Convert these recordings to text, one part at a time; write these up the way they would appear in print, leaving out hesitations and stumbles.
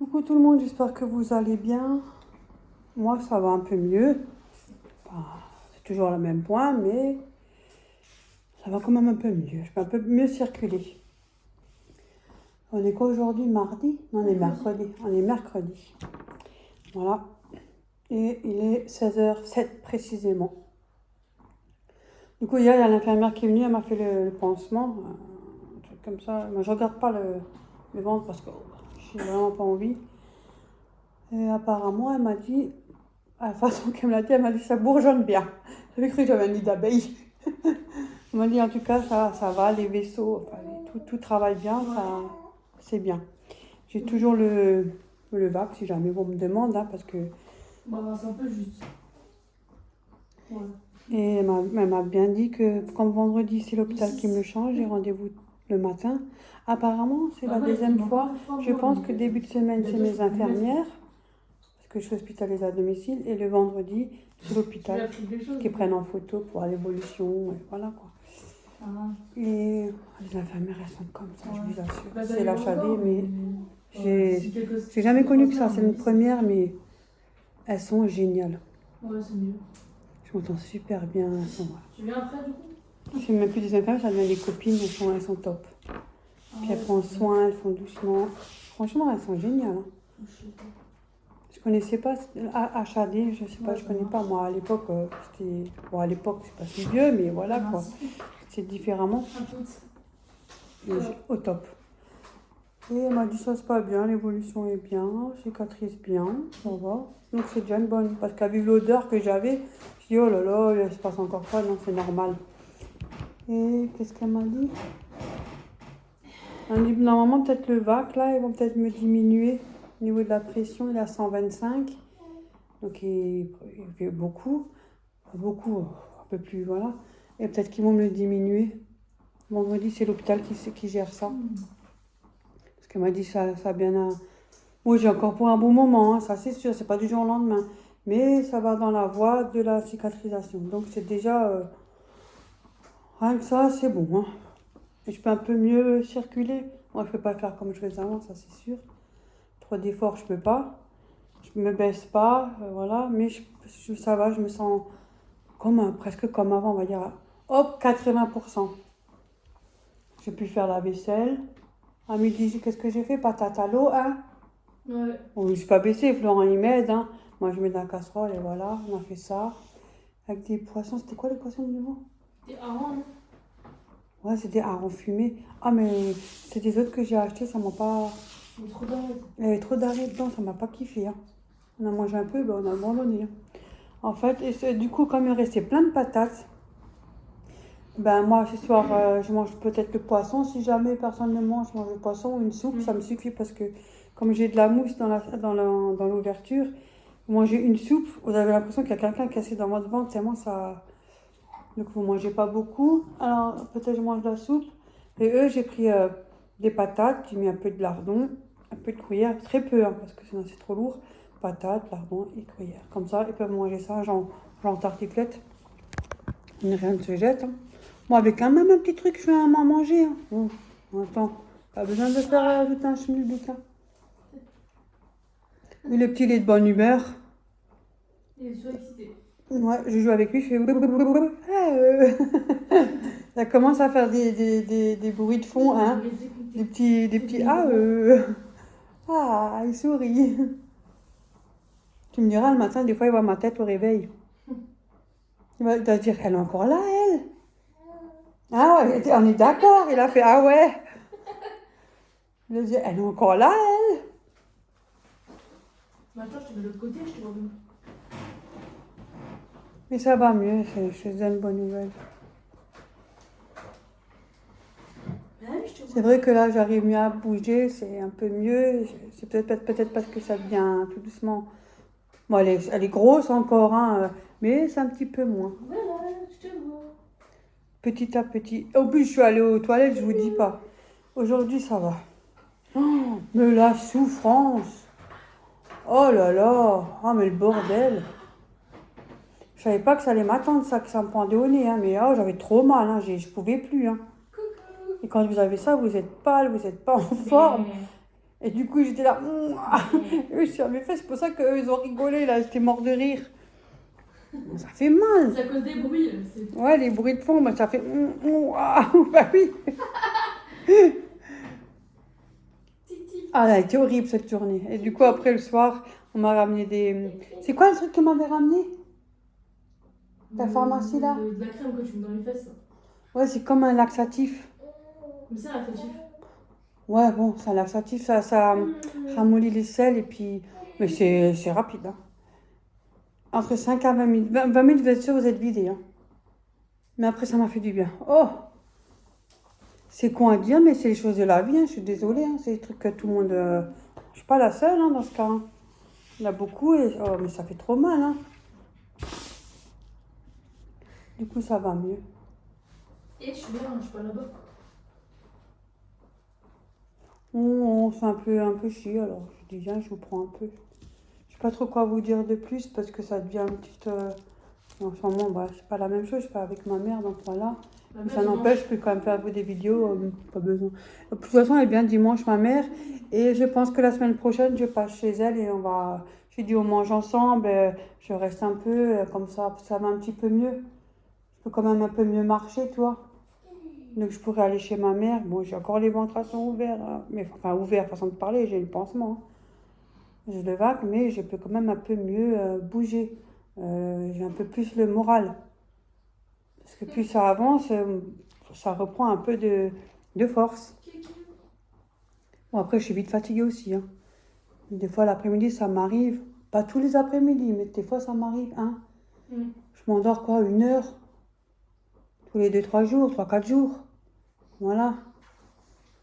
Coucou tout le monde, j'espère que vous allez bien. Moi, ça va un peu mieux. Enfin, c'est toujours le même point, mais ça va quand même un peu mieux. Je peux un peu mieux circuler. On est quoi aujourd'hui? Mardi? Non, on est mercredi. On est mercredi. Voilà. Et il est 16h07 précisément. Du coup, hier, il y a l'infirmière qui est venue, elle m'a fait le pansement. Un truc comme ça. Moi, je regarde pas le ventre parce que j'ai vraiment pas envie. Et apparemment, elle m'a dit, à la façon qu'elle me l'a dit, elle m'a dit ça bourgeonne bien. J'avais cru que j'avais un nid d'abeille. Elle m'a dit en tout cas, ça va, les vaisseaux, enfin, tout travaille bien, ça, c'est bien. J'ai toujours le VAC si jamais on me demande, hein, parce que. Bah, c'est un peu juste. Ouais. Et elle m'a bien dit que comme vendredi, c'est l'hôpital qui me le change, j'ai rendez-vous le matin. Apparemment, c'est la deuxième fois. Je pense que début de semaine, c'est mes infirmières, parce que je suis hospitalisée à domicile, et le vendredi, c'est l'hôpital qui prennent en photo pour l'évolution, et voilà quoi. Ah. Et les infirmières, elles sont comme ça, je vous assure. Bah, C'est la chadée, mais j'ai j'ai jamais connu que ça. C'est une première, mais elles sont géniales. Ouais, c'est mieux. Je m'entends super bien. Elles sont, Tu viens après, du coup? c'est même plus des infirmières, ça devient des copines, elles sont top. Puis elles prennent soin, elles font doucement. Franchement, elles sont géniales. Hein. Je connaissais pas HAD, je sais pas, je connais pas. Moi, à l'époque, c'était. Bon, à l'époque, c'est pas si vieux, mais voilà quoi. C'est différemment. Et au top. Et elle m'a dit ça se passe bien, l'évolution est bien, cicatrise bien, ça va. Donc c'est déjà une bonne. Parce qu'à vu l'odeur que j'avais, je dis oh là là, il se passe encore pas, non, c'est normal. Et qu'est-ce qu'elle m'a dit? Elle m'a dit normalement, peut-être le VAC, là, ils vont peut-être me diminuer. Au niveau de la pression, il est à 125. Donc il fait beaucoup. Un peu plus, voilà. Et peut-être qu'ils vont me le diminuer. Vendredi, c'est l'hôpital qui gère ça. Parce qu'elle m'a dit ça a bien. Oui, j'ai encore pour un bon moment, hein, ça c'est sûr, c'est pas du jour au lendemain. Mais ça va dans la voie de la cicatrisation. Donc c'est déjà. Rien que ça, c'est bon. Hein. Et je peux un peu mieux circuler. Moi, je peux pas faire comme je faisais avant, ça c'est sûr. Trop d'efforts, je peux pas. Je me baisse pas, voilà. Mais ça va, je me sens presque comme avant, on va dire. Hop, 80%. J'ai pu faire la vaisselle. À midi, qu'est-ce que j'ai fait? Patate à l'eau, hein? Ouais. Bon, je ne suis pas baissée, Florent il m'aide. Hein. Moi, je mets dans la casserole et voilà, on a fait ça. Avec des poissons, c'était quoi les poissons de nouveau? Des harengs, non? Ouais, c'était harengs fumés. Ah, mais c'est des autres que j'ai achetés, ça m'a pas. Il y a trop d'arrêt. Il y avait trop d'arrêt dedans, ça m'a pas kiffé. Hein. On a mangé un peu, ben, on a abandonné. Hein. En fait, du coup, comme il restait plein de patates, ben moi, ce soir, je mange peut-être le poisson. Si jamais personne ne mange, je mange le poisson ou une soupe, ça me suffit parce que comme j'ai de la mousse dans l'ouverture, vous mangez une soupe, vous avez l'impression qu'il y a quelqu'un cassé dans votre ventre, tellement ça. Donc vous ne mangez pas beaucoup. Alors peut-être je mange de la soupe. Et eux, j'ai pris des patates, j'ai mis un peu de lardon, un peu de gruyère, très peu, hein, parce que sinon c'est trop lourd. Patates, lardon et gruyère. Comme ça, ils peuvent manger ça, genre tartiflette. Rien ne se jette. Hein. Moi, avec quand même un petit truc, je vais à manger. Hein. Attends, pas besoin de faire ajouter un schmilblick. Hein. Et le petit lait de bonne humeur. Il est surexcité. Ouais, je joue avec lui, je fais. Ça commence à faire des bruits de fond, hein. Des petits Ah, il sourit. Tu me diras, le matin, des fois, il voit ma tête au réveil. Il va te dire, elle est encore là, elle. Ah ouais, on est d'accord. Il a fait, ah ouais. Il a dit, elle est encore là, elle. Attends, je te mets de l'autre côté, je te vois bien. Mais ça va mieux, c'est une bonne nouvelle. C'est vrai que là, j'arrive mieux à bouger, c'est un peu mieux. C'est peut-être parce que ça devient tout doucement. Bon, elle est grosse encore, hein, mais c'est un petit peu moins. Voilà, je te vois. Petit à petit. Au plus, je suis allée aux toilettes, je vous dis pas. Aujourd'hui, ça va. Oh, mais la souffrance. Oh là là. Oh, mais le bordel. Je savais pas que ça allait m'attendre, ça, que ça me pendait au nez, hein, mais oh, j'avais trop mal, hein, je pouvais plus. Hein. Et quand vous avez ça, vous êtes pâle, vous n'êtes pas en forme. Et du coup, j'étais là. Eux, je suis mais fait, c'est pour ça qu'eux, ils ont rigolé, là. J'étais mort de rire. Ça fait mal. C'est à cause des bruits. Ouais, les bruits de fond, bah, ça fait. Bah oui. Ah, elle a été horrible cette journée. Et du coup, après le soir, on m'a ramené des. C'est quoi le truc qu'on m'avait ramené? La pharmacie là? De la crème que tu mets dans les fesses. Ouais, c'est comme un laxatif. Mais c'est un laxatif. Ouais, bon, c'est un laxatif, ça ramollit les selles et puis. Mais c'est rapide, hein. Entre 5 à 20 minutes. 20 minutes, vous êtes sûr, vous êtes vidé, hein. Mais après, ça m'a fait du bien. Oh! C'est con à dire, mais c'est les choses de la vie, hein. Je suis désolée, hein. C'est des trucs que tout le monde. Je suis pas la seule, hein, dans ce cas, hein. Il y en a beaucoup et. Oh, mais ça fait trop mal, hein. Du coup, ça va mieux. Et je suis bien, je suis pas là-bas. On fait un peu chier, alors je dis, viens, je vous prends un peu. Je sais pas trop quoi vous dire de plus parce que ça devient une petite. En ce moment, bah, c'est pas la même chose, je suis pas avec ma mère, donc voilà. Mais ça n'empêche, je peux quand même faire des vidéos, pas besoin. De toute façon, elle vient dimanche, ma mère, et je pense que la semaine prochaine, je passe chez elle et on va. J'ai dit, on mange ensemble, je reste un peu, comme ça va un petit peu mieux. Je peux quand même un peu mieux marcher, toi. Donc je pourrais aller chez ma mère. Bon, j'ai encore les ventrations ouverts, hein. Mais enfin ouverts, façon de parler, j'ai le pansement, hein. J'ai le vague, mais je peux quand même un peu mieux bouger. J'ai un peu plus le moral. Parce que plus ça avance, ça reprend un peu de force. Bon, après, je suis vite fatiguée aussi, hein. Des fois, l'après-midi, ça m'arrive. Pas tous les après-midi, mais des fois, ça m'arrive, hein. Je m'endors quoi, 1 heure tous les 2-3 jours, 3-4 jours. Voilà.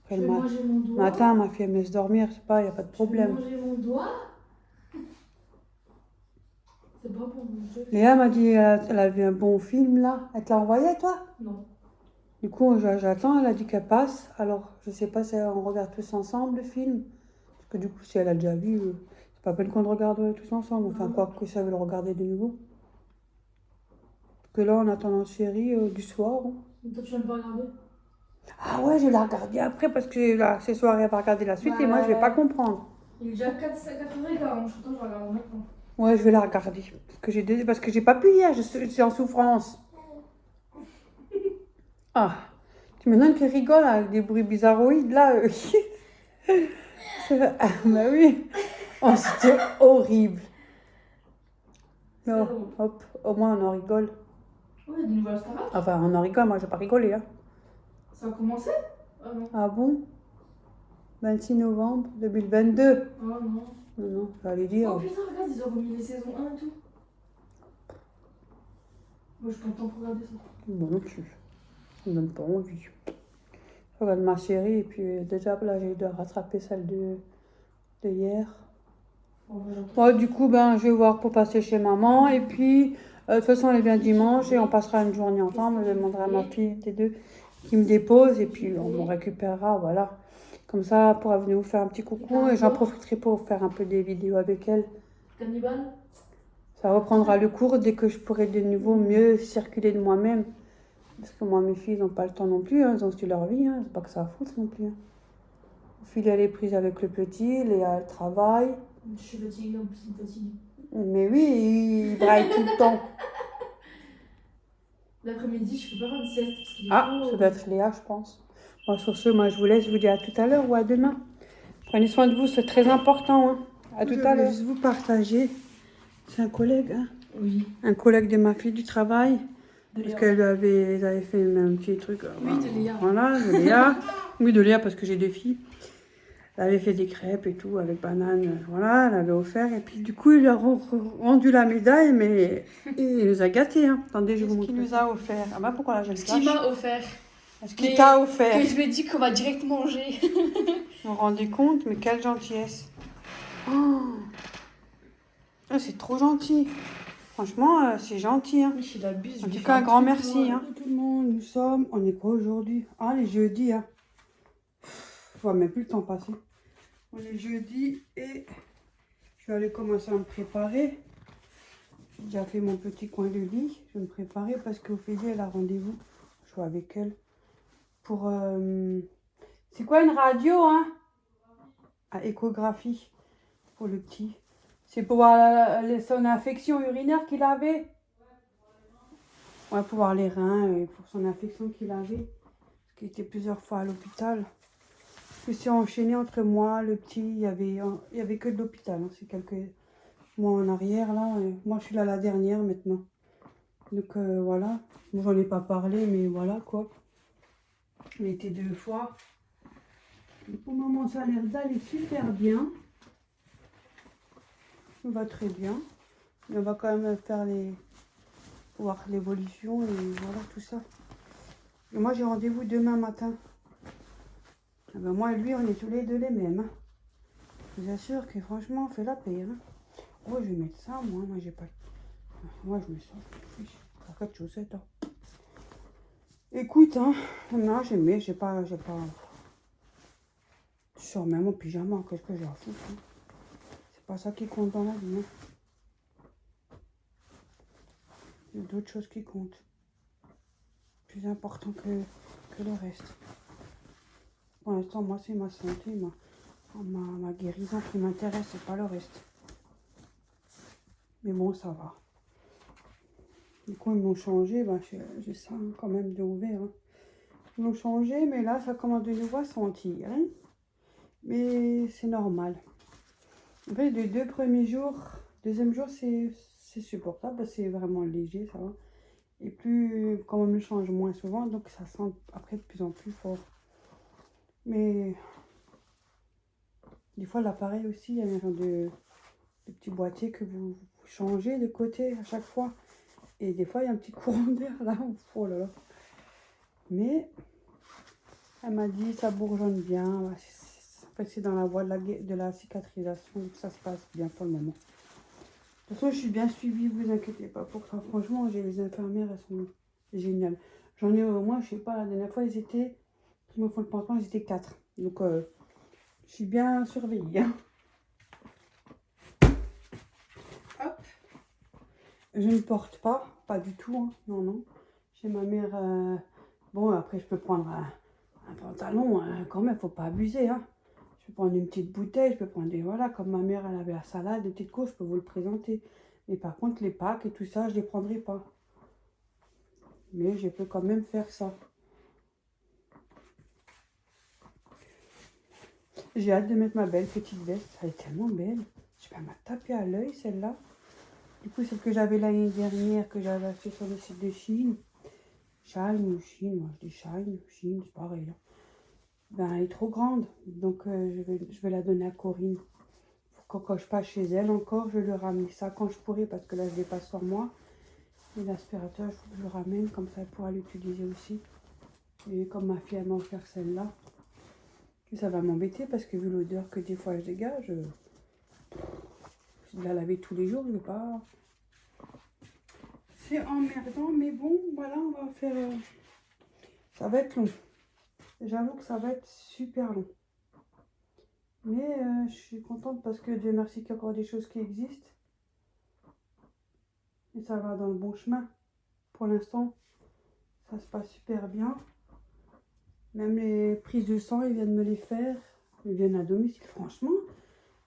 Après, Je vais manger mon doigt. matin, ma fille, elle me laisse dormir, c'est pas, il n'y a pas de problème. Je vais manger mon doigt. C'est pas pour manger. Léa m'a dit, elle a vu un bon film là. Elle te l'a envoyé, toi? Non. Du coup, j'attends, elle a dit qu'elle passe. Alors, je sais pas si on regarde tous ensemble le film. Parce que du coup, si elle a déjà vu, c'est pas la peine qu'on le regarde tous ensemble. Enfin, quoi que ça veut le regarder de nouveau. Parce que là, on attend la série du soir, hein. Mais toi, tu n'aimes pas regarder? Ah ouais, je vais la regarder après parce que là, ce soir, elle va regarder la suite et moi, je vais pas comprendre. Il est déjà 4h15, je regarde maintenant. Ouais, je vais la regarder. Parce que j'ai pas pu hier, je suis en souffrance. Ah, tu me donnes qu'elle rigole avec des bruits bizarroïdes là. Ah, bah oui. Oh, c'était horrible. Non, hop, au moins on en rigole. Oui, des nouvelles Starac. Enfin, on en rigole, moi je vais pas rigoler, hein. Ça a commencé? Ah non. Ah bon? 26 novembre 2022. Oh non. Non, non, j'allais dire. Oh putain, regarde, ils ont remis les saisons 1 et tout. Moi, je suis pas le temps pour regarder ça. Bon, non plus. Ça me donne pas envie. Je regarde ma série et puis déjà là, j'ai dû rattraper celle de hier. Ouais, du coup, ben, je vais voir pour passer chez maman. Et puis, de toute façon, elle vient dimanche et on passera une journée ensemble. Je demanderai à ma fille, des deux, qui me dépose. Et puis, on me récupérera, voilà. Comme ça, elle pourra venir vous faire un petit coucou. Et j'en profiterai pour faire un peu des vidéos avec elle. Cannibale? Ça reprendra le cours dès que je pourrai de nouveau mieux circuler de moi-même. Parce que moi, mes filles n'ont pas le temps non plus. Hein. Elles ont aussi leur vie. Hein. C'est pas que ça fout non plus. Hein. Fille, elle est prise avec le petit. Léa, elle travaille. Je suis fatiguée, en plus, c'est fatiguée. Mais oui, il braille tout le temps. L'après-midi, je peux pas faire de sieste. Parce qu'il est Ah, ça doit être Léa, je pense. Bon, sur ce, moi, je vous laisse. Je vous dis à tout à l'heure ou à demain. Prenez soin de vous, c'est très important. Hein. À tout à l'heure. Je vais juste vous partager. C'est un collègue, hein? Oui. Un collègue de ma fille du travail. Parce qu'elle avait fait un petit truc. Oui, de Léa. Voilà, de Léa. Oui, de Léa, parce que j'ai 2 filles. Elle avait fait des crêpes et tout avec banane, voilà, elle avait offert. Et puis du coup, il lui a rendu la médaille, mais il nous a gâtés. Hein. Attendez, je vous montre. Ce qu'il nous a offert. Ah bah pourquoi là, je le Ce qu'il m'a offert. Ce qu'il t'a offert. Que je lui ai dit qu'on va direct manger. Vous vous rendez compte, mais quelle gentillesse. Oh. Ah, c'est trop gentil. Franchement, c'est gentil. Hein. Je l'abuse. En tout cas, un grand merci. Hein. Tout le monde, on est quoi aujourd'hui? Ah, les jeudis. Hein. Je vois même plus le temps passer. On est jeudi et je vais aller commencer à me préparer. J'ai déjà fait mon petit coin de lit. Je vais me préparer parce qu'Ophélie, elle a rendez-vous. Je suis avec elle. Pour. C'est quoi une radio, hein? à échographie pour le petit. C'est pour voir son infection urinaire qu'il avait. Ouais, pour voir les reins et pour son infection qu'il avait. Parce qu'il était plusieurs fois à l'hôpital. Je suis enchaîné entre moi, le petit, il y avait que de l'hôpital. Hein. C'est quelques mois en arrière là. Et moi je suis là la dernière maintenant. Donc voilà. Bon, j'en ai pas parlé, mais voilà quoi. Il a été 2 fois. Et pour le moment, ça a l'air d'aller super bien. Ça va très bien. Mais on va quand même faire voir l'évolution et voilà tout ça. Et moi j'ai rendez-vous demain matin. Ah ben, moi et lui, on est tous les deux les mêmes. Hein. Je vous assure que franchement, on fait la paix. Hein. Oh, je vais mettre ça, moi j'ai pas. Moi je me sens. Pas quatre chaussettes. Hein. Écoute, hein, non, j'ai pas. Je sors même en pyjama, qu'est-ce que j'ai à foutre. Hein. C'est pas ça qui compte dans la vie. Hein. Il y a d'autres choses qui comptent. Plus important que le reste. Pour l'instant, moi, c'est ma santé, ma guérison qui m'intéresse, c'est pas le reste. Mais bon, ça va. Du coup, ils m'ont changé, bah, j'ai ça hein, quand même de ouvert. Hein. Ils m'ont changé, mais là, ça commence de nouveau à sentir. Hein. Mais c'est normal. En fait, les 2 premiers jours, deuxième jour, c'est supportable, c'est vraiment léger, ça va. Et plus, quand on me le change moins souvent, donc ça sent après de plus en plus fort. Mais des fois, l'appareil aussi, il y a un genre de petits boîtiers que vous changez de côté à chaque fois. Et des fois, il y a un petit courant d'air là. Oh là là. Mais elle m'a dit, ça bourgeonne bien. En fait, c'est dans la voie de la cicatrisation, donc ça se passe bien pour le moment. De toute façon, je suis bien suivie, vous inquiétez pas pour ça. Franchement, j'ai les infirmières, elles sont géniales. J'en ai au moins, je sais pas, la dernière fois, qui me font le pansement, ils étaient 4. Donc, je suis bien surveillée. Hein. Hop. Je ne porte pas du tout. Hein. Non, non. Chez ma mère, bon, après, je peux prendre un pantalon, hein, quand même, faut pas abuser. Hein. Je peux prendre une petite bouteille, je peux prendre des, voilà, comme ma mère, elle avait la salade, des petites courses, je peux vous le présenter. Mais par contre, les packs et tout ça, je les prendrai pas. Mais je peux quand même faire ça. J'ai hâte de mettre ma belle petite veste. Elle est tellement belle. Je vais m'a tapé à l'œil, celle-là. Du coup, celle que j'avais l'année dernière, que j'avais acheté sur le site de Chine. Shine ou Chine, moi je dis Shine, Chine, c'est pareil. Hein. Ben, elle est trop grande. Donc, je vais la donner à Corinne. Quand je passe chez elle encore, je lui ramène ça quand je pourrai, parce que là, je l'ai pas sur moi. Et l'aspirateur, il faut que je le ramène, comme ça, elle pourra l'utiliser aussi. Et comme ma fille, elle m'a offert celle-là. Et ça va m'embêter, parce que vu l'odeur que des fois je dégage, je la laver tous les jours, je vais pas... C'est emmerdant, mais bon, voilà, on va faire... Ça va être long. J'avoue que ça va être super long. Mais je suis contente parce que Dieu merci qu'il y a encore des choses qui existent. Et ça va dans le bon chemin. Pour l'instant, ça se passe super bien. Même les prises de sang, ils viennent me les faire. Ils viennent à domicile. Franchement,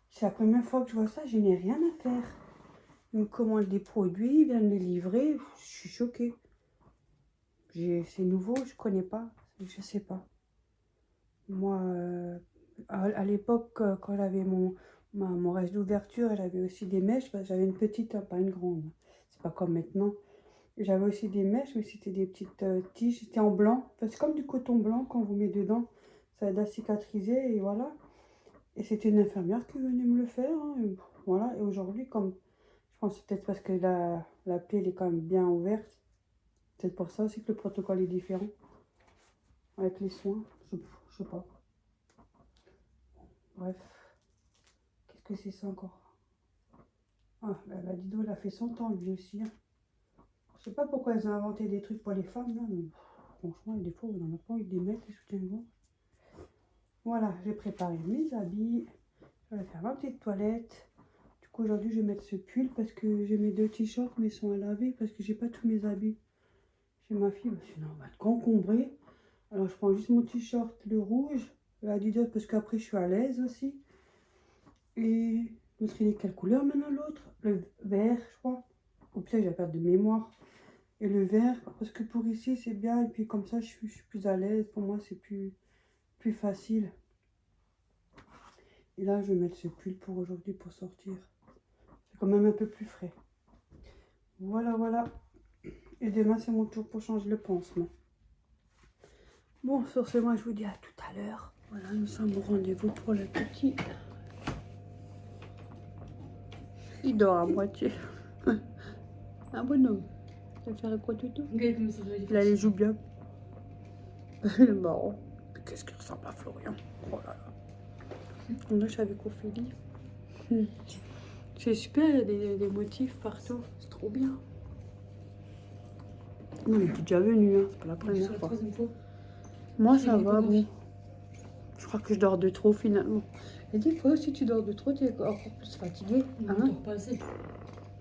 c'est la première fois que je vois ça, je n'ai rien à faire. Ils me commandent des produits, ils viennent les livrer. Je suis choquée. C'est nouveau, je connais pas. Je sais pas. Moi, à l'époque, quand j'avais mon reste d'ouverture, j'avais aussi des mèches. J'avais une petite, pas une grande. C'est pas comme maintenant. J'avais aussi des mèches, mais c'était des petites tiges. C'était en blanc. Enfin, c'est comme du coton blanc qu'on vous met dedans. Ça aide à cicatriser et voilà. Et c'était une infirmière qui venait me le faire. Hein, et voilà. Et aujourd'hui, comme je pense que c'est peut-être parce que la plaie elle est quand même bien ouverte. Peut-être pour ça aussi que le protocole est différent. Avec les soins. Je sais pas. Bref. Qu'est-ce que c'est ça encore? Ah, bah, Dido, elle a fait son temps lui aussi. Hein. Je sais pas pourquoi elles ont inventé des trucs pour les femmes là, mais franchement, des fois, on n'en a pas envie de les mettre, les soutiens-gorge. Voilà, j'ai préparé mes habits. Je vais faire ma petite toilette. Du coup, aujourd'hui, je vais mettre ce pull parce que j'ai mes 2 t-shirts, mais ils sont à laver parce que j'ai pas tous mes habits. Chez ma fille, sinon on va être encombré. Alors, je prends juste mon t-shirt, le rouge, l'Adidas, parce qu'après, je suis à l'aise aussi. Et l'autre, il est quelle couleur maintenant l'autre? Le vert, je crois. Ou peut-être j'ai pas de mémoire. Et le vert, parce que pour ici, c'est bien. Et puis comme ça, je suis plus à l'aise. Pour moi, c'est plus facile. Et là, je vais mettre ce pull pour aujourd'hui pour sortir. C'est quand même un peu plus frais. Voilà, voilà. Et demain, c'est mon tour pour changer le pansement. Bon, sur ce, moi, je vous dis à tout à l'heure. Voilà, nous sommes au rendez-vous pour le petit. Il dort à moitié. Un bonhomme. Tu vas faire quoi tout le temps? Il a les joues bien. Il est marrant. Qu'est-ce qu'il ressemble à Florian? Oh là là. On lâche avec Ophélie. C'est super, il y a des motifs partout. C'est trop bien. Non, il est déjà venu, hein. C'est pas la première fois. Moi, ça va, bon. Je crois que je dors de trop finalement. Et des fois, si tu dors de trop, tu es encore plus fatigué. Non, Hein? dors pas assez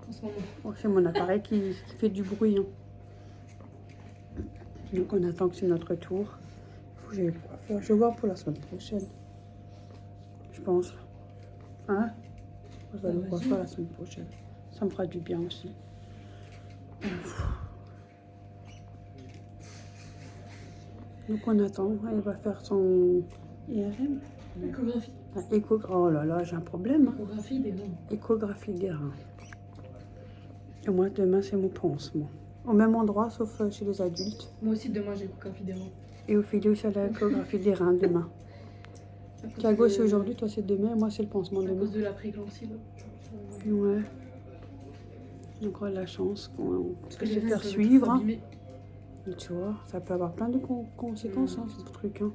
en ce moment. Oh, c'est mon appareil qui fait du bruit. Hein. Donc on attend que c'est notre tour. Faut que j'aille quoi faire. Je vais voir pour la semaine prochaine. Je pense. Hein? Je vais aller quoi faire la semaine prochaine. Ça me fera du bien aussi. Donc on attend. Elle va faire son IRM. Échographie. Oh là là, j'ai un problème. Hein. Échographie des reins. Échographie des reins. Et moi, demain, c'est mon pansement. Au même endroit, sauf chez les adultes. Moi aussi, demain, j'ai échographie des reins. Et Ophélie aussi, elle a l'échographie des reins demain. Thiago, c'est aujourd'hui, toi, c'est demain. Et moi, c'est le pansement à demain. cause de la prééclampsie, là. Ouais. Donc, on a la chance qu'on Parce puisse que se les reins, faire ils peuvent suivre. être Hein. abîmés. Et tu vois, ça peut avoir plein de conséquences, hein, ce truc. Hein.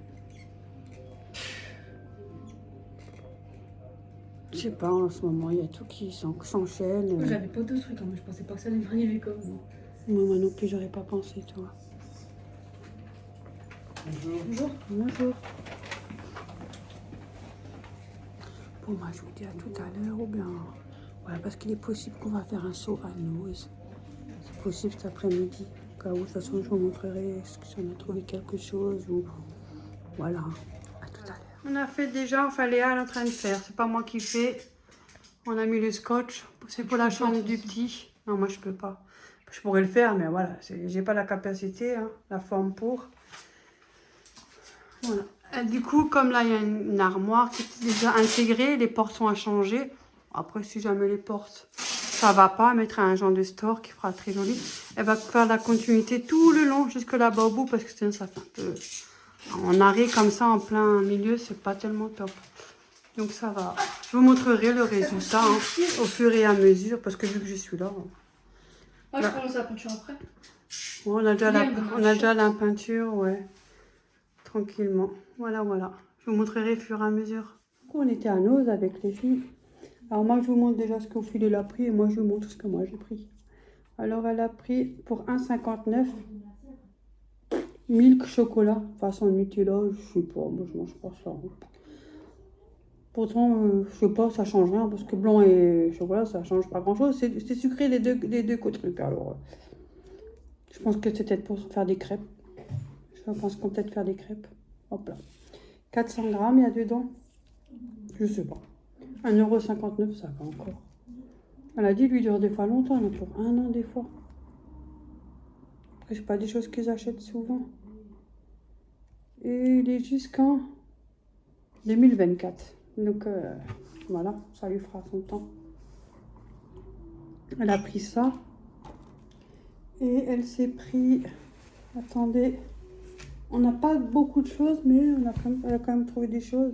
Je sais pas, en ce moment, il y a tout qui s'enchaîne. Moi, j'avais pas de trucs, hein, mais je pensais pas que ça allait m'arriver comme ça. Moi non plus, j'aurais pas pensé, tu vois. Bonjour. Bonjour. Bonjour. Bon, moi, je vous dis à tout à l'heure, ou bien... Voilà, parce qu'il est possible qu'on va faire un saut à Noz. C'est possible cet après-midi. Au cas où, de toute façon, je vous montrerai si on a trouvé quelque chose ou... Voilà, à tout à l'heure. On a fait déjà, enfin Léa est en train de faire. C'est pas moi qui fais. On a mis le scotch. C'est pour la chambre du petit. Non, moi, je peux pas. Je pourrais le faire, mais voilà, j'ai pas la capacité, hein, la forme pour. Voilà. Et du coup, comme là, il y a une armoire qui est déjà intégrée, les portes sont à changer. Après, si jamais les portes, ça va pas, mettre un genre de store qui fera très joli. Elle va faire la continuité tout le long, jusque là-bas au bout, parce que sinon, ça fait un peu... En arrêt comme ça, en plein milieu, c'est pas tellement top. Donc ça va. Je vous montrerai le résultat hein, au fur et à mesure, parce que vu que je suis là... Ah, je commence la peinture après. Ouais, on a déjà la peinture, ouais. Tranquillement. Voilà, voilà. Je vous montrerai au fur et à mesure. On était à Noz avec les filles. Alors moi, je vous montre déjà ce qu'Ophélie a pris et moi, je vous montre ce que moi, j'ai pris. Alors, elle a pris pour 1,59 milk chocolat. Façon Nutella, je sais pas. Moi, je mange pas ça. Pourtant, je sais pas, ça change rien parce que blanc et chocolat, ça change pas grand-chose. C'est sucré les deux trucs. Alors, je pense que c'est peut-être pour faire des crêpes. Je pense qu'on peut peut-être faire des crêpes. Hop là. 400 grammes, il y a dedans. Je sais pas. 1,59 €, ça va encore. Elle a dit, lui dure des fois longtemps, il y en a pour 1 an des fois. Après, c'est pas des choses qu'ils achètent souvent. Et il est jusqu'en 2024. Donc, voilà, ça lui fera son temps. Elle a pris ça. Et elle s'est pris... Attendez. On n'a pas beaucoup de choses, mais elle a quand même trouvé des choses.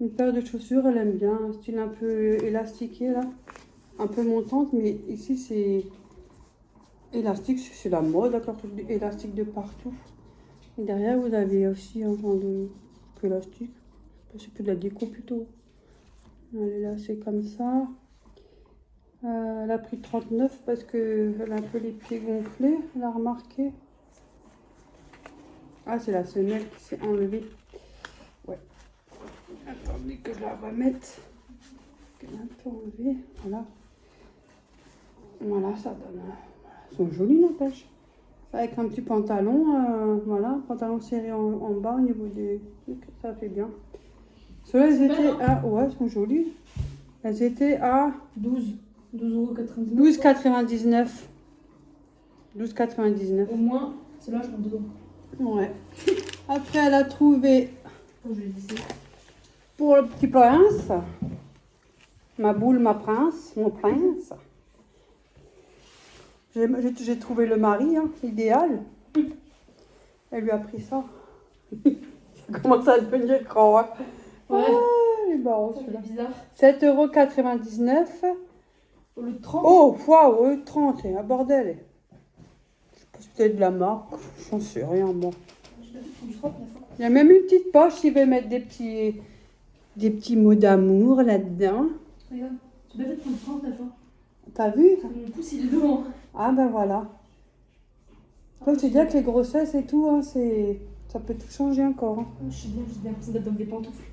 Une paire de chaussures, elle aime bien. Un style un peu élastiqué, là. Un peu montante, mais ici, c'est... Élastique, c'est la mode, d'accord, élastique de partout. Et derrière, vous avez aussi un genre de élastique. C'est plus de la déco plutôt. Allez, là, c'est comme ça. Elle a pris 39 parce qu'elle a un peu les pieds gonflés. Elle a remarqué. Ah, c'est la semelle qui s'est enlevée. Ouais. Attendez que je la remette. Elle a un peu enlevée. Voilà. Voilà, ça donne... Elles sont jolies, n'empêche. Avec un petit pantalon, voilà, pantalon serré en bas au niveau des trucs, ça fait bien. Ceux-là, ils étaient... Ah, ouais, elles sont jolies. Elles étaient à 12,99 €. 12,99. 12,99. Au moins, celle-là, je rentre dedans. Ouais. Après, elle a trouvé Oh, je vais laisser. pour le petit prince, ma boule, ma prince, mon prince. J'ai trouvé le mari, hein, idéal. Elle lui a pris ça. Ça commence à devenir grand. Hein. Ouais. Ah, il est marrant Ça fait celui-là. bizarre. 7,99 €. Au lieu de 30. Oh, waouh, 30, c'est un bordel. Je sais pas si c'est de la marque, j'en sais rien, moi. Je l'ai fait pour du 39 €. Il y a même une petite poche qui veut mettre des petits mots d'amour là-dedans. Regarde, je l'ai fait pour 39 €. T'as vu? Mon pouce, il est devant. Ah ben voilà. Comme tu dis avec les grossesses et tout, hein, ça peut tout changer encore. Hein. Oh, je sais bien, j'ai l'impression d'être dans des pantoufles.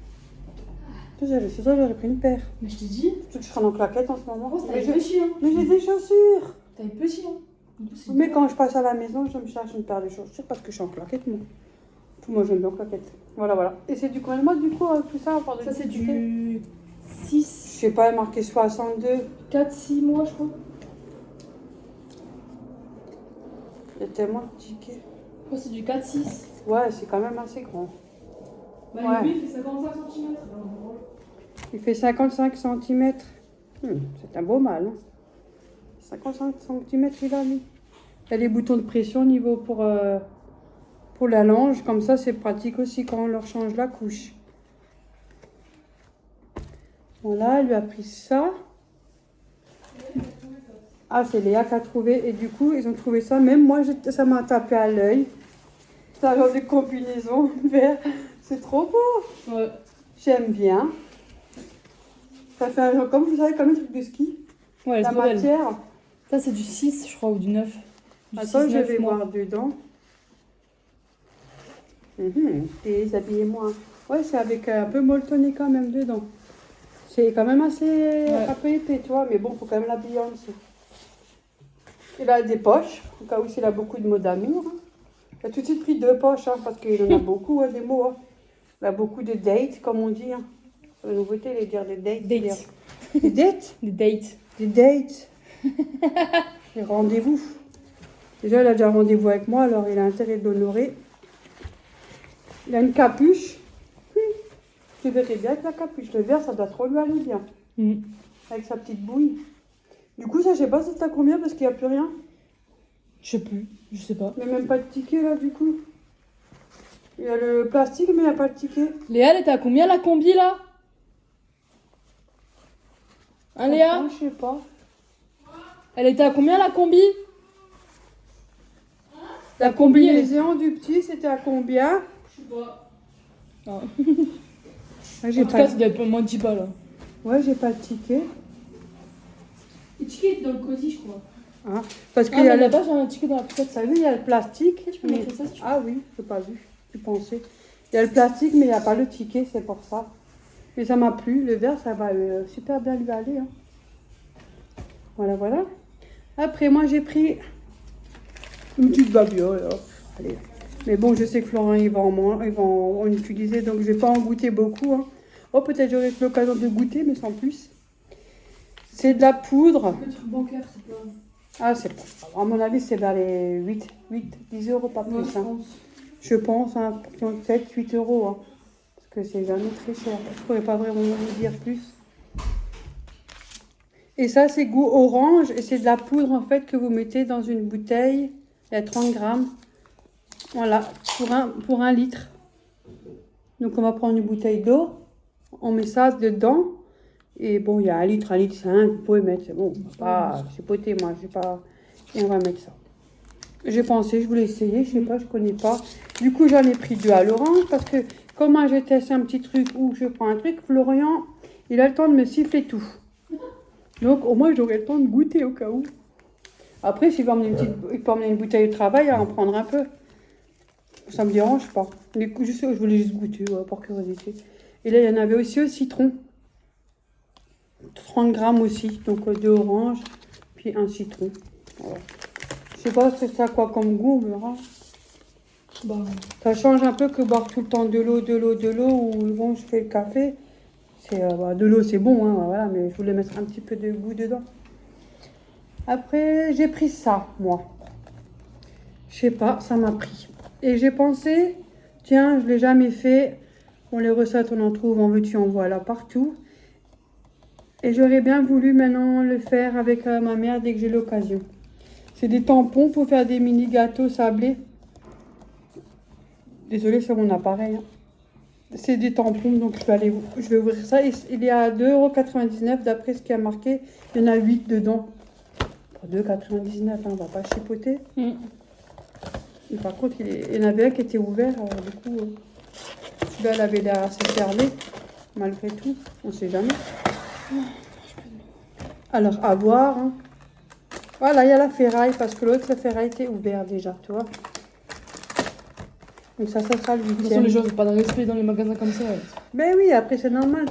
C'est ça, j'aurais pris une paire. Mais je t'ai dit. Tu seras en claquette en ce moment. Oh, Mais t'avais petit, hein. j'ai des chaussures. T'avais petit, hein. Mon pouce, il est Mais devant. quand je passe à la maison, je me cherche une paire de chaussures parce que je suis en claquette, moi. Moi, j'aime bien en claquette. Voilà, voilà. Et c'est du combien de mois, du coup, tout ça? Ça, c'est du 6, Je sais pas, marqué 62. 4, 6 mois, je crois. Il y a tellement de tickets. Je crois que c'est du 4, 6. Ouais, c'est quand même assez grand. Bah, Ouais. lui, il fait 55 cm. Il fait 55 cm. C'est un beau mâle. Hein. 55 cm, il a mis. Il y a les boutons de pression au niveau pour la lange. Comme ça, c'est pratique aussi quand on leur change la couche. Voilà, elle lui a pris ça. Ah, c'est Léa qui a trouvé. Et du coup, ils ont trouvé ça. Même moi, ça m'a tapé à l'œil. C'est un genre de combinaison vert. C'est trop beau. Ouais. J'aime bien. Ça fait un genre, comme vous savez, comme un truc de ski. Ouais, La c'est trop belle. matière. Ça, c'est du 6, je crois, ou du 9. Du Attends, 6, je 9 vais mois. voir dedans. Déshabillez-moi. Ouais, c'est avec un peu molletonné quand même dedans. C'est quand même assez un peu épais, toi, mais bon, faut quand même l'habiller en dessous. Il a des poches, au cas où il a beaucoup de mots d'amour. Hein. Il a tout de suite pris 2 poches, hein, parce qu'il en a beaucoup, hein, des mots. Hein. Il a beaucoup de dates, comme on dit. Hein. C'est la nouveauté, les dire des dates. Dates. Des dates? Des dates. Des dates. Des rendez-vous. Déjà, il a déjà rendez-vous avec moi, alors il a intérêt de l'honorer. Il a une capuche. Tu verrais bien avec la capuche. Le vert, ça doit trop lui aller bien. Avec sa petite bouille. Du coup, ça, je sais pas si t'as combien parce qu'il n'y a plus rien. Je sais plus, je sais pas. Il n'y a même pas de ticket là, du coup. Il y a le plastique, mais il n'y a pas de ticket. Léa, elle était à combien la combi là? Hein, Léa? Je sais pas. Elle était à combien la combi? La combinaison du petit, c'était à combien? Je sais pas. Ah, En j'ai tout pas... cas, ça doit être moins de 10 balles. Ouais, j'ai pas de ticket. Le ticket est dans le cosy, je crois. Ah, parce qu'il Ah, y a mais le... là-bas, j'ai un ticket dans la pochette. T'as vu, il y a le plastique. Tu peux mais- mettre ça si tu veux. Ah oui, j'ai pas vu. Tu pensais. Il y a le plastique, mais il n'y a pas le ticket, c'est pour ça. Mais ça m'a plu. Le vert, ça va super bien lui aller. Hein. Voilà, voilà. Après, moi, j'ai pris une petite babiole. Hein. Allez. Mais bon, je sais que Florent, il va en utiliser, donc je vais pas en goûter beaucoup. Hein. Oh, peut-être j'aurai l'occasion de goûter, mais sans plus. C'est de la poudre. Le truc bancaire, c'est pas. Ah, c'est à mon avis, c'est vers les 10 euros, pas plus. Ouais, je Hein. pense. Je pense, hein, 7, 8 euros. Hein, parce que c'est jamais très cher. Je pourrais pas vraiment vous dire plus. Et ça, c'est goût orange. Et c'est de la poudre, en fait, que vous mettez dans une bouteille. Il y a 30 grammes. Voilà, pour un litre. Donc, on va prendre une bouteille d'eau. On met ça dedans. Et bon, il y a 1 litre, 5. Vous pouvez mettre. C'est bon, on va pas chipoter, moi. J'ai pas... Et on va mettre ça. J'ai pensé, je voulais essayer, je sais pas, je connais pas. Du coup, j'en ai pris 2 à l'orange parce que comme moi, j'ai testé un petit truc où je prends un truc, Florian, il a le temps de me siffler tout. Donc, au moins, j'aurai le temps de goûter au cas où. Après, s'il veut emmener il peut emmener une bouteille au travail, à en prendre un peu. Ça me dérange pas. Mais je voulais juste goûter, ouais, par curiosité. Et là, il y en avait aussi au citron. 30 grammes aussi, donc 2 oranges, puis un citron. Voilà. Je sais pas c'est ça quoi comme goût, on verra. Bah, Ça change un peu que boire tout le temps de l'eau, ou bon, je fais le café. De l'eau, c'est bon, hein, voilà, mais je voulais mettre un petit peu de goût dedans. Après, j'ai pris ça, moi. Je sais pas, ça m'a pris. Et j'ai pensé, tiens, je l'ai jamais fait. Bon, les recettes, on en trouve, en veux-tu, en voilà, partout. Et j'aurais bien voulu maintenant le faire avec ma mère dès que j'ai l'occasion. C'est des tampons pour faire des mini gâteaux sablés. Désolée, c'est mon appareil. Hein. C'est des tampons, donc je vais ouvrir ça. Il est à 2,99 € d'après ce qui a marqué. Il y en a 8 dedans. Pour 2,99 €, hein, on va pas chipoter. Et par contre, il y en avait un qui était ouvert. Du coup, celui-là, elle avait l'air assez fermé. Malgré tout, on sait jamais. Alors, à voir. Hein. Voilà, il y a la ferraille, parce que l'autre, la ferraille était ouverte déjà, tu vois. Donc ça sera le De toute 8e. façon, les gens n'ont pas de respect dans les magasins comme ça. Mais oui, après, c'est normal.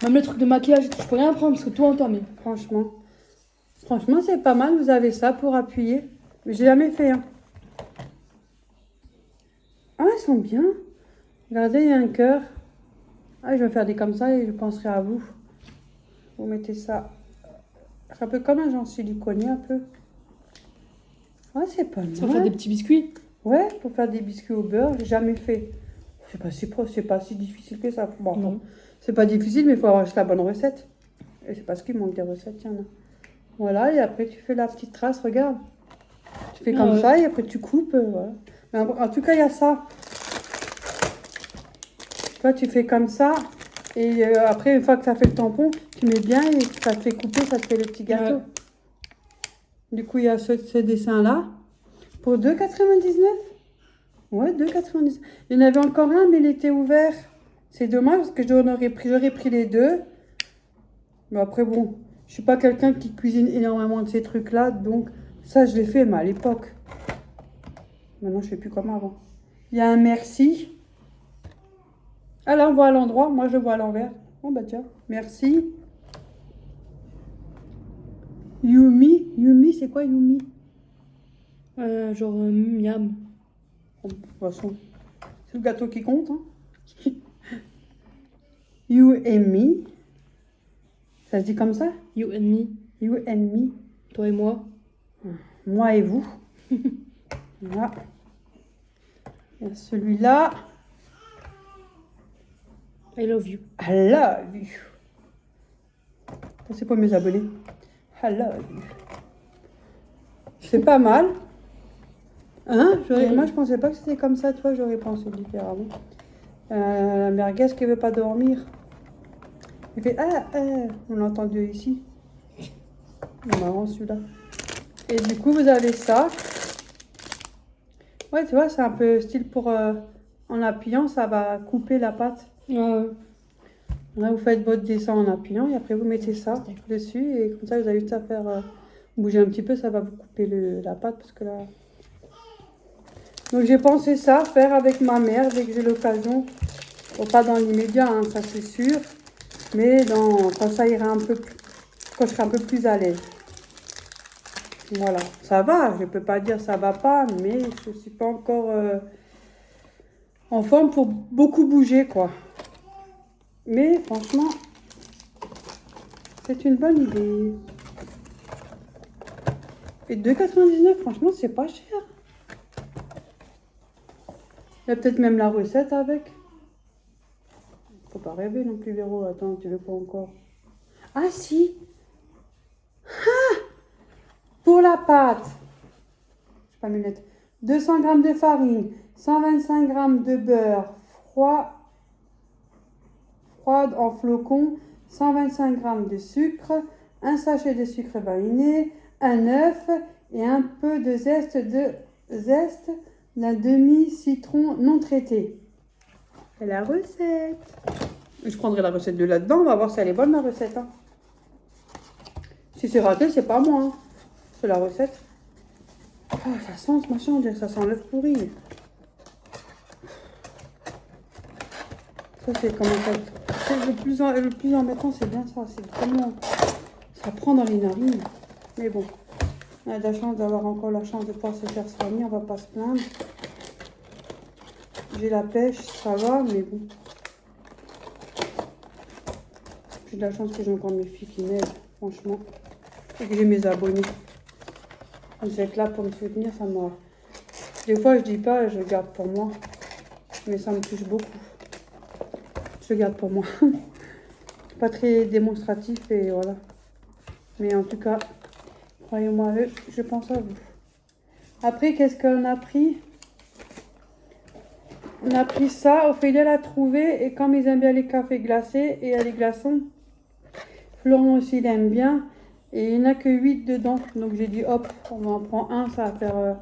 Même les trucs de maquillage, je peux rien prendre parce que tout entamé. Franchement, c'est pas mal. Vous avez ça pour appuyer. Mais j'ai jamais fait. Hein. Ah, ils sont bien. Regardez, il y a un cœur. Ah, je vais faire des comme ça et je penserai à vous. Vous mettez ça. C'est un peu comme un genre siliconé, un peu. Ah, c'est pas mal. Ça va faire des petits biscuits. Ouais, pour faire des biscuits au beurre, j'ai jamais fait. C'est pas si difficile que ça. Bon, Non. c'est pas difficile, mais il faut avoir juste la bonne recette. Et c'est parce qu'il manque des recettes, il y en a. Voilà, et après tu fais la petite trace, regarde. Tu fais comme ça et après tu coupes, voilà. Mais en tout cas, il y a ça. Toi, tu fais comme ça. Et après, une fois que tu as fait le tampon, tu mets bien et ça te fait couper, ça te fait le petit gâteau. Ouais. Du coup, il y a ce dessin-là. Pour 2,99 €. Ouais, 2,99 €. Il y en avait encore un, mais il était ouvert. C'est dommage parce que j'aurais pris les deux. Mais après, bon, je suis pas quelqu'un qui cuisine énormément de ces trucs-là. Donc, ça, je l'ai fait, mais à l'époque. Maintenant, je fais plus comme avant. Il y a un merci. Ah là, on voit à l'endroit. Moi, je vois à l'envers. Bon, bah tiens, merci. Yumi. Yumi, c'est quoi Yumi? Miam. De toute façon, c'est le gâteau qui compte. Hein. You and me. Ça se dit comme ça? You and me. You and me. Toi et moi. Moi et vous. Voilà. Il y a celui-là. I love you. I love you. Ça, c'est pour mes abonnés. I love you. C'est pas mal. Hein? Moi, je pensais pas que c'était comme ça. Toi, j'aurais pensé différemment. La merguez qui veut pas dormir. Il fait on l'a entendu ici. C'est marrant celui-là. Et du coup, vous avez ça. Ouais, tu vois, c'est un peu style pour... en appuyant, ça va couper la pâte. Ouais. Là, vous faites votre dessin en appuyant et après, vous mettez ça dessus. Et comme ça, vous avez juste à faire bouger un petit peu. Ça va vous couper la pâte parce que là... Donc, j'ai pensé ça, faire avec ma mère dès que j'ai l'occasion. Bon, pas dans l'immédiat, hein, ça c'est sûr. Mais quand ça ira un peu plus... Quand je serai un peu plus à l'aise. Voilà, ça va, je peux pas dire ça va pas, mais je suis pas encore en forme pour beaucoup bouger, quoi. Mais franchement, c'est une bonne idée. Et 2,99 €, franchement, c'est pas cher. Il y a peut-être même la recette avec. Faut pas rêver non plus, Véro. Attends, tu veux quoi encore? Ah si! Pour la pâte, je pas mes lunettes, 200 g de farine, 125 g de beurre froide en flocons, 125 g de sucre, un sachet de sucre vanillé, un œuf et un peu de zeste d'un demi-citron non traité. Et la recette. Je prendrai la recette de là-dedans, on va voir si elle est bonne la recette. Hein. Si c'est raté, c'est pas moi. Hein. C'est la recette. Oh, ça sent ce machin, on dirait que ça sent l'œuf pourri. Ça, c'est comment ça. Le plus embêtant, c'est bien ça. C'est vraiment. Ça prend dans les narines. Mais bon, on a de la chance d'avoir encore la chance de pouvoir se faire soigner. On va pas se plaindre. J'ai la pêche, ça va, mais bon. j'ai de la chance que j'ai encore mes filles qui m'aident, franchement. Et que j'ai mes abonnés. Vous êtes là pour me soutenir, ça m'a... Des fois, je dis pas, je le garde pour moi. Mais ça me touche beaucoup. Je le garde pour moi. Pas très démonstratif et voilà. Mais en tout cas, croyez-moi, je pense à vous. Après, qu'est-ce qu'on a pris? On a pris ça. Ophélie l'a trouvé. Et comme ils aiment bien les cafés glacés et les glaçons, Florent aussi il aime bien. Et il n'y en a que 8 dedans. Donc j'ai dit hop, on en prend un. Ça va faire...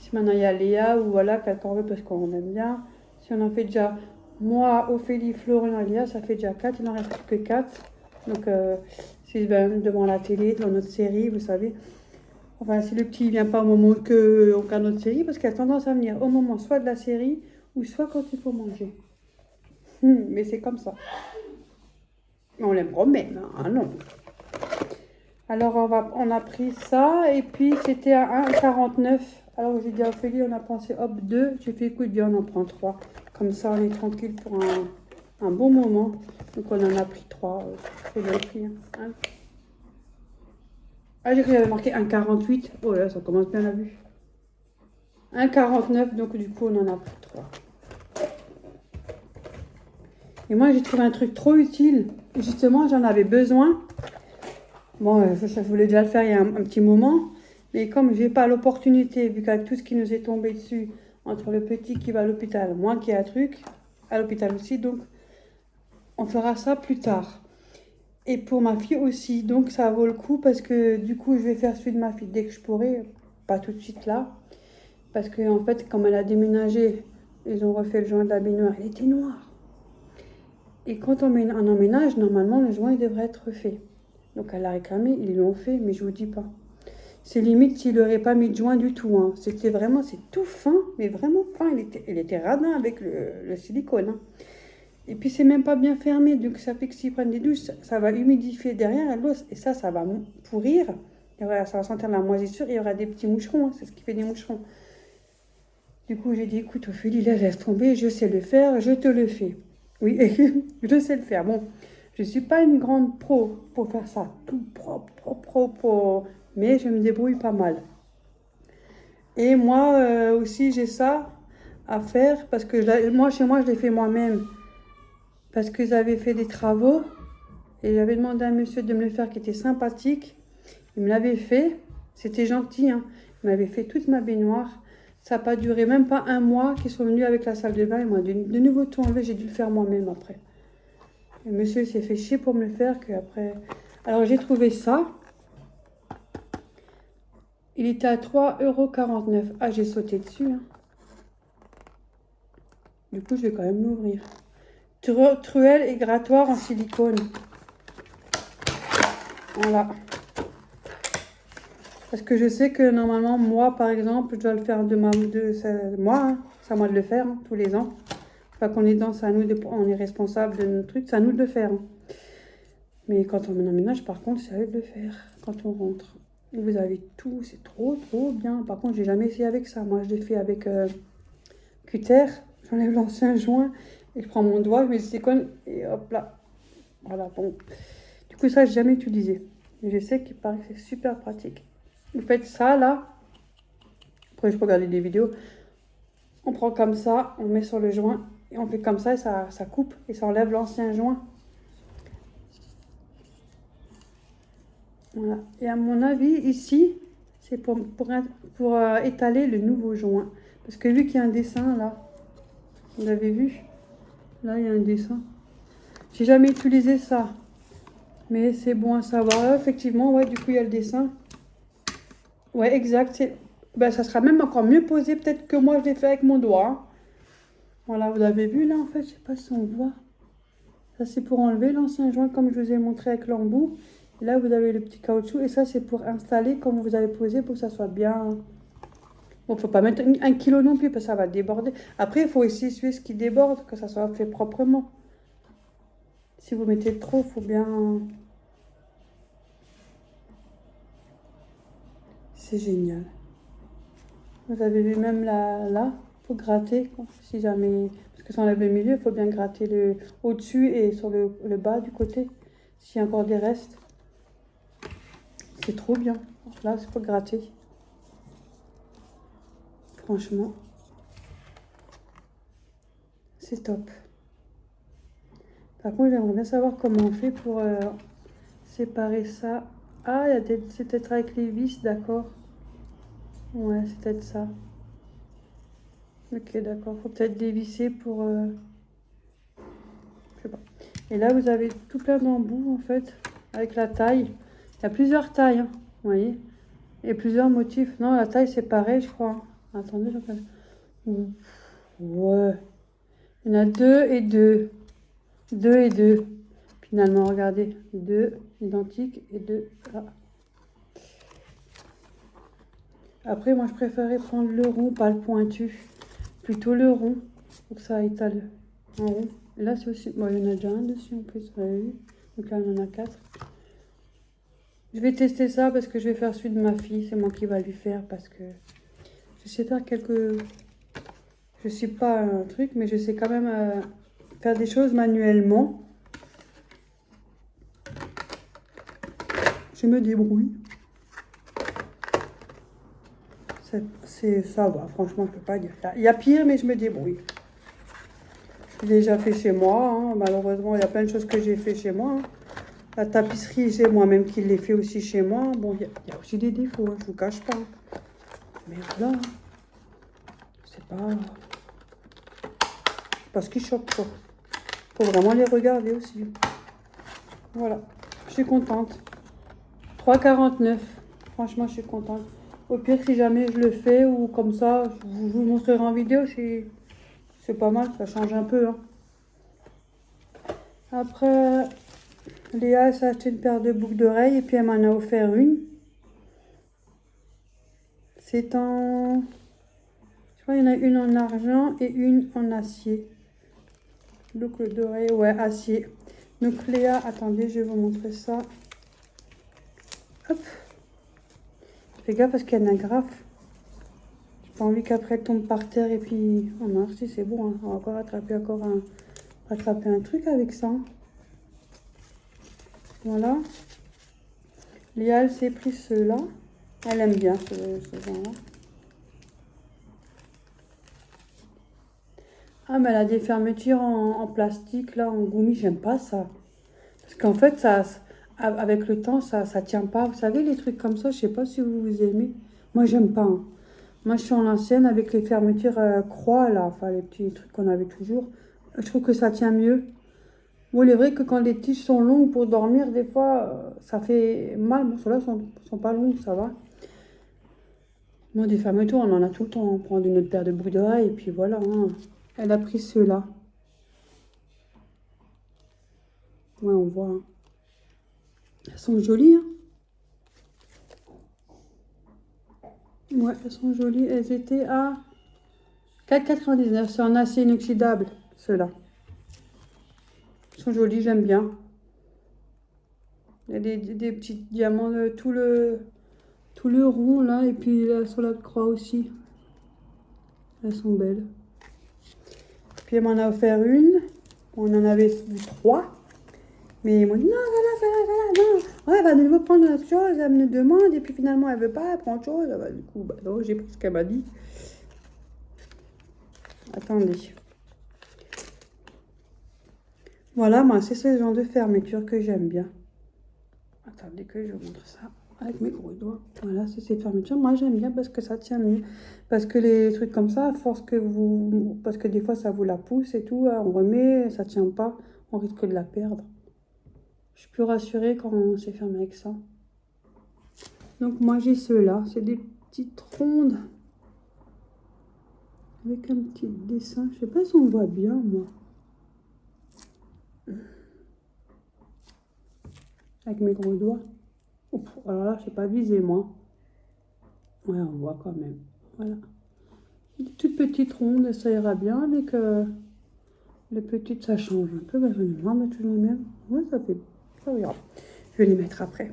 si maintenant il y a Léa ou voilà, quelqu'un veut parce qu'on aime bien. Si on en fait déjà... Moi, Ophélie, Florent et Léa, ça fait déjà 4. Il n'en reste plus que 4. Donc c'est devant la télé, dans notre série, vous savez. Enfin, si le petit ne vient pas au moment qu'on regarde notre série, parce qu'il a tendance à venir au moment soit de la série, ou soit quand il faut manger. Mais c'est comme ça. On l'aime quand même, hein, non. Alors, on a pris ça, et puis c'était à 1,49. Alors, j'ai dit à Ophélie, on a pensé, hop, 2. J'ai fait, écoute, bien, on en prend 3. Comme ça, on est tranquille pour un bon moment. Donc, on en a pris 3. C'est le prix, hein. Ah, j'ai cru qu'il y avait marqué 1,48. Oh là, ça commence bien la vue. 1,49, donc du coup, on en a pris 3. Et moi, j'ai trouvé un truc trop utile. Justement, j'en avais besoin. Bon, je voulais déjà le faire il y a un petit moment. Mais comme j'ai pas l'opportunité, vu qu'avec tout ce qui nous est tombé dessus, entre le petit qui va à l'hôpital, moi qui ai un truc, à l'hôpital aussi, donc on fera ça plus tard. Et pour ma fille aussi, donc ça vaut le coup parce que du coup, je vais faire celui de ma fille dès que je pourrai, pas tout de suite là. Parce que en fait, comme elle a déménagé, ils ont refait le joint de la baignoire, il était noir. Et quand on emménage, normalement, le joint il devrait être fait. Donc elle l'a réclamé, ils l'ont fait, mais je vous dis pas. C'est limite s'il n'aurait pas mis de joint du tout. Hein. C'était vraiment, c'est tout fin, mais vraiment fin. Il était radin avec le silicone. Hein. Et puis c'est même pas bien fermé, donc ça fait que s'ils prennent des douches, ça va humidifier derrière l'os. Et ça va pourrir. Ça va sentir la moisissure et il y aura des petits moucherons. Hein. C'est ce qui fait des moucherons. Du coup, j'ai dit, écoute, Ophélie, là, laisse tomber, je sais le faire, je te le fais. Oui, je sais le faire. Bon, je ne suis pas une grande pro pour faire ça, tout propre, mais je me débrouille pas mal. Et moi aussi, j'ai ça à faire, parce que chez moi, je l'ai fait moi-même, parce que j'avais fait des travaux, et j'avais demandé à un monsieur de me le faire, qui était sympathique. Il me l'avait fait, c'était gentil, hein. Il m'avait fait toute ma baignoire. Ça n'a pas duré même pas un mois qu'ils sont venus avec la salle de bain. Et moi, de nouveau tout enlevé, j'ai dû le faire moi-même après. Et le monsieur s'est fait chier pour me le faire qu'après... Alors, j'ai trouvé ça. Il était à 3,49 €. Ah, j'ai sauté dessus. Hein. Du coup, je vais quand même l'ouvrir. Truelle et grattoir en silicone. Voilà. Parce que je sais que normalement, moi, par exemple, je dois le faire moi. Hein. C'est à moi de le faire hein, tous les ans. Enfin, qu'on est dans, on est responsable de notre truc, c'est à nous de le faire. Hein. Mais quand on emménage, par contre, c'est à eux de le faire quand on rentre. Et vous avez tout, c'est trop bien. Par contre, j'ai jamais essayé avec ça. Moi, je l'ai fait avec cutter. J'enlève l'ancien joint et je prends mon doigt, je mets le silicone et hop là. Voilà, bon. Du coup, ça, j'ai jamais utilisé. Mais je sais qu'il paraît que c'est super pratique. Vous faites ça, là. Après, je peux regarder des vidéos. On prend comme ça, on met sur le joint. Et on fait comme ça et ça coupe. Et ça enlève l'ancien joint. Voilà. Et à mon avis, ici, c'est pour étaler le nouveau joint. Parce que vu qu'il y a un dessin, là. Vous l'avez vu? Là, il y a un dessin. J'ai jamais utilisé ça. Mais c'est bon à savoir. Effectivement, ouais, du coup, il y a le dessin. Ouais, exact. Ça sera même encore mieux posé peut-être que moi je l'ai fait avec mon doigt. Hein. Voilà, vous l'avez vu là en fait, je sais pas si on voit. Ça c'est pour enlever l'ancien joint comme je vous ai montré avec l'embout. Et là vous avez le petit caoutchouc et ça c'est pour installer comme vous avez posé pour que ça soit bien. Bon, faut pas mettre 1 kilo non plus parce que ça va déborder. Après, il faut essuyer ce qui déborde, que ça soit fait proprement. Si vous mettez trop, faut bien... C'est génial. Vous avez vu même là, pour gratter, si jamais, parce que ça enlève le milieu, il faut bien gratter au-dessus et sur le bas du côté. s'il y a encore des restes. C'est trop bien. Là, c'est pour gratter. Franchement, c'est top. Par contre, j'aimerais bien savoir comment on fait pour séparer ça. Ah, c'est peut-être avec les vis, d'accord. Ouais, c'est peut-être ça. Ok, d'accord. Faut peut-être dévisser pour... je sais pas. Et là, vous avez tout plein d'embouts, en fait, avec la taille. Il y a plusieurs tailles, hein, vous voyez. Et plusieurs motifs. Non, la taille, c'est pareil, je crois. Attendez, je regarde. Ouais. Il y en a 2 et 2. 2 et 2. Finalement, regardez. 2 identiques et 2 là. Après, moi, je préférais prendre le rond, pas le pointu. Plutôt le rond, pour que ça étale en rond. Et là, c'est aussi... Bon, il y en a déjà un dessus, en plus, vous avez vu. Donc là, il y en a 4. Je vais tester ça parce que je vais faire celui de ma fille. C'est moi qui va lui faire parce que... Je sais faire quelques... Je suis pas un truc, mais je sais quand même faire des choses manuellement. Je me débrouille. Ça va, franchement, je peux pas dire. Il y a pire, mais je me débrouille. J'ai déjà fait chez moi. Hein. Malheureusement, il y a plein de choses que j'ai fait chez moi. Hein. La tapisserie, c'est moi-même qui l'ai fait aussi chez moi. Bon, il y a aussi des défauts, hein, je vous cache pas. Mais voilà. C'est pas ce qui choque, quoi. Faut vraiment les regarder aussi. Voilà. Je suis contente. 3,49. Franchement, je suis contente. Au pire, si jamais je le fais ou comme ça, je vous montrerai en vidéo. C'est pas mal, ça change un peu. Hein. Après, Léa s'est acheté une paire de boucles d'oreilles et puis elle m'en a offert une. C'est en... Je crois qu'il y en a une en argent et une en acier. Boucle d'oreilles, ouais, acier. Donc Léa, attendez, je vais vous montrer ça. Hop. Fais gaffe parce qu'il y a un agrafe. J'ai pas envie qu'après elle tombe par terre et puis... Oh non, si c'est bon, hein. On va encore rattraper un truc avec ça. Voilà. Léa, elle s'est pris ceux-là. Elle aime bien ce genre-là. Ah, mais elle a des fermetures en plastique, là, en gommi. J'aime pas ça. Parce qu'en fait, ça, avec le temps, ça tient pas. Vous savez, les trucs comme ça, je sais pas si vous aimez. Moi, j'aime pas. Hein. Moi, je suis en l'ancienne avec les fermetures croix, là. Enfin, les petits trucs qu'on avait toujours. Je trouve que ça tient mieux. Bon, il est vrai que quand les tiges sont longues pour dormir, des fois, ça fait mal. Bon, ceux-là sont pas longues, ça va. Bon, des fermetures, on en a tout le temps. On prend une autre paire de boucles d'oreilles et puis voilà. Hein. Elle a pris ceux-là. Ouais, on voit. Hein. Elles sont jolies, hein. Ouais, elles sont jolies. Elles étaient à 4,99. C'est en acier inoxydable, ceux-là. Elles sont jolies, j'aime bien. Il y a des petits diamants de tout le rond, là. Et puis là, sur la croix aussi. Elles sont belles. Puis elle m'en a offert une. On en avait vu 3. Mais ils m'ont dit non, voilà, non. Ouais, elle va de nouveau prendre autre chose, elle me demande, et puis finalement elle veut pas, elle prend autre chose. Bah, du coup, bah, non, j'ai pris ce qu'elle m'a dit. Attendez. Voilà, moi, c'est ce genre de fermeture que j'aime bien. Attendez que je vous montre ça avec mes gros doigts. Voilà, c'est cette fermeture. Moi, j'aime bien parce que ça tient mieux. Parce que les trucs comme ça, à force que vous... Parce que des fois, ça vous la pousse et tout, on remet, ça tient pas, on risque de la perdre. Je suis plus rassurée quand on s'est fermé avec ça. Donc moi j'ai ceux-là. C'est des petites rondes. Avec un petit dessin. Je sais pas si on voit bien moi. Avec mes gros doigts. Oups, alors là, je sais pas viser moi. Ouais, on voit quand même. Voilà. Des toutes petites rondes, ça ira bien avec les petites, ça change un peu. Bah, je vais en mettre toujours les mêmes. Ouais, ça fait... Ça ira. Je vais les mettre après.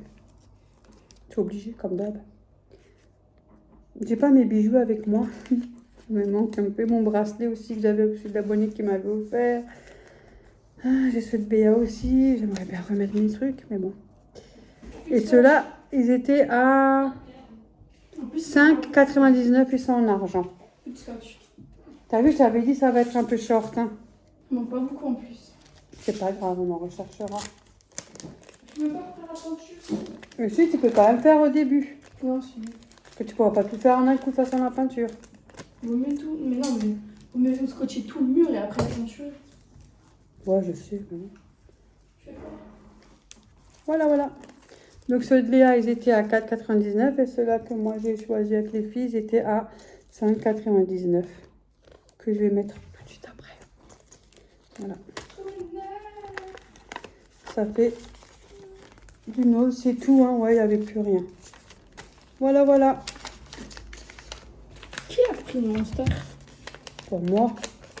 Je suis obligée, comme d'hab. J'ai pas mes bijoux avec moi. Il me manque un peu mon bracelet aussi que j'avais reçu de l'abonné qui m'avait offert. Ah, j'ai ceux de BA aussi. J'aimerais bien remettre mes trucs, mais bon. Et ceux-là, ils étaient à En plus, 5,99, ils sont en argent. plus de scotch. T'as vu, j'avais dit ça va être un peu short. Hein. Non, pas beaucoup en plus. C'est pas grave, on en recherchera. Je peux pas faire la peinture. Mais si, tu peux quand même faire au début. Non, si. Parce que tu pourras pas tout faire en un coup face à la peinture. Vaut mieux tout. Mais non, mais vaut mieux scotcher tout le mur et après la peinture. Ouais, je sais. Mais non. Je sais pas. Voilà, voilà. Donc ceux de Léa, ils étaient à 4,99 et ceux-là que moi j'ai choisi avec les filles, ils étaient à 5,99. Que je vais mettre tout de suite après. Voilà. Ça fait du nose, c'est tout, hein. Ouais, il n'y avait plus rien. Voilà, voilà. Qui a pris le Monster? Pour moi.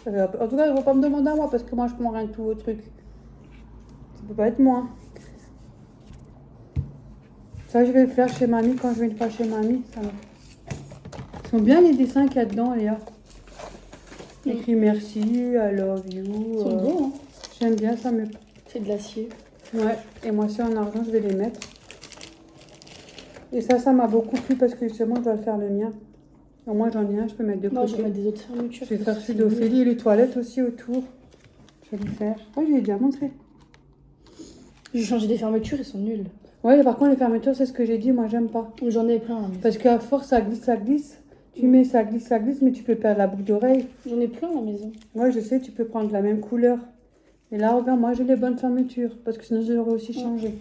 En tout cas, il ne faut pas me demander à moi parce que moi, je prends rien tout au truc. Ça peut pas être moi. Ça, je vais le faire chez mamie quand je vais une fois chez mamie. Ça va. Ils sont bien les dessins qu'il y a dedans, Léa. Écrit merci, I love you. Ils sont beaux, hein. J'aime bien ça, mais. C'est de l'acier. Ouais, et moi, c'est en argent, je vais les mettre. Et ça m'a beaucoup plu parce que justement, je dois le faire le mien. Au moins, j'en ai un, je peux mettre de Non, je côté. vais mettre des autres fermetures. Je vais faire celui d'Ophélie et les toilettes aussi autour. Je vais le faire. Oh, je l'ai déjà montré. J'ai changé des fermetures, ils sont nuls. Ouais, par contre, les fermetures, c'est ce que j'ai dit, moi, j'aime pas. J'en ai plein là. Parce qu'à force, ça glisse, ça glisse. Tu mets, ça glisse, mais tu peux perdre la boucle d'oreille. J'en ai plein à la maison. Ouais, je sais, tu peux prendre la même couleur. Et là, regarde, moi, j'ai les bonnes fermetures. Parce que sinon, je les aurais aussi changées.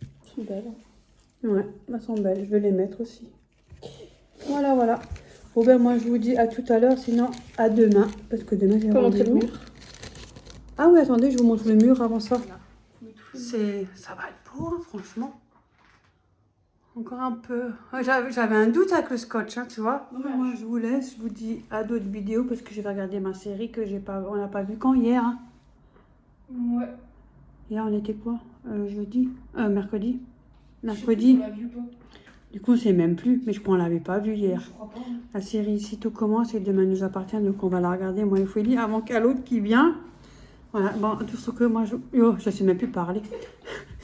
Elles sont belles. Ouais, elles sont belles. Je vais les mettre aussi. Voilà, voilà. Bon, ben, moi, je vous dis à tout à l'heure. Sinon, à demain. Parce que demain, j'ai Tu peux montrer le rendez-vous. mur? Ah oui, attendez, je vous montre le mur avant ça. Ça va être beau, hein, franchement. Encore un peu. Ouais, j'avais un doute avec le scotch, hein, tu vois. Dommage. Moi, je vous laisse. Je vous dis à d'autres vidéos parce que je vais regarder ma série que on n'a pas vu quand hier. Hein. Ouais. Hier, on était quoi Jeudi Mercredi. Je sais Mercredi. plus si on l'a vu ou pas. Du coup, on sait même plus. Mais je crois qu'on l'avait pas vu hier. Je crois pas. La série Ici tout commence et Demain nous appartient. Donc, on va la regarder. Moi, il faut dire avant qu'à l'autre qui vient. Voilà. Bon, tout ce que moi, je sais même plus parler.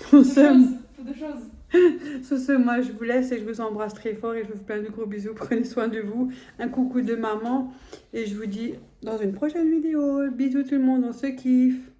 Sur Deux choses. ce, moi, je vous laisse et je vous embrasse très fort et je vous fais plein de gros bisous. Prenez soin de vous. Un coucou de maman. Et je vous dis dans une prochaine vidéo. Bisous tout le monde. On se kiffe.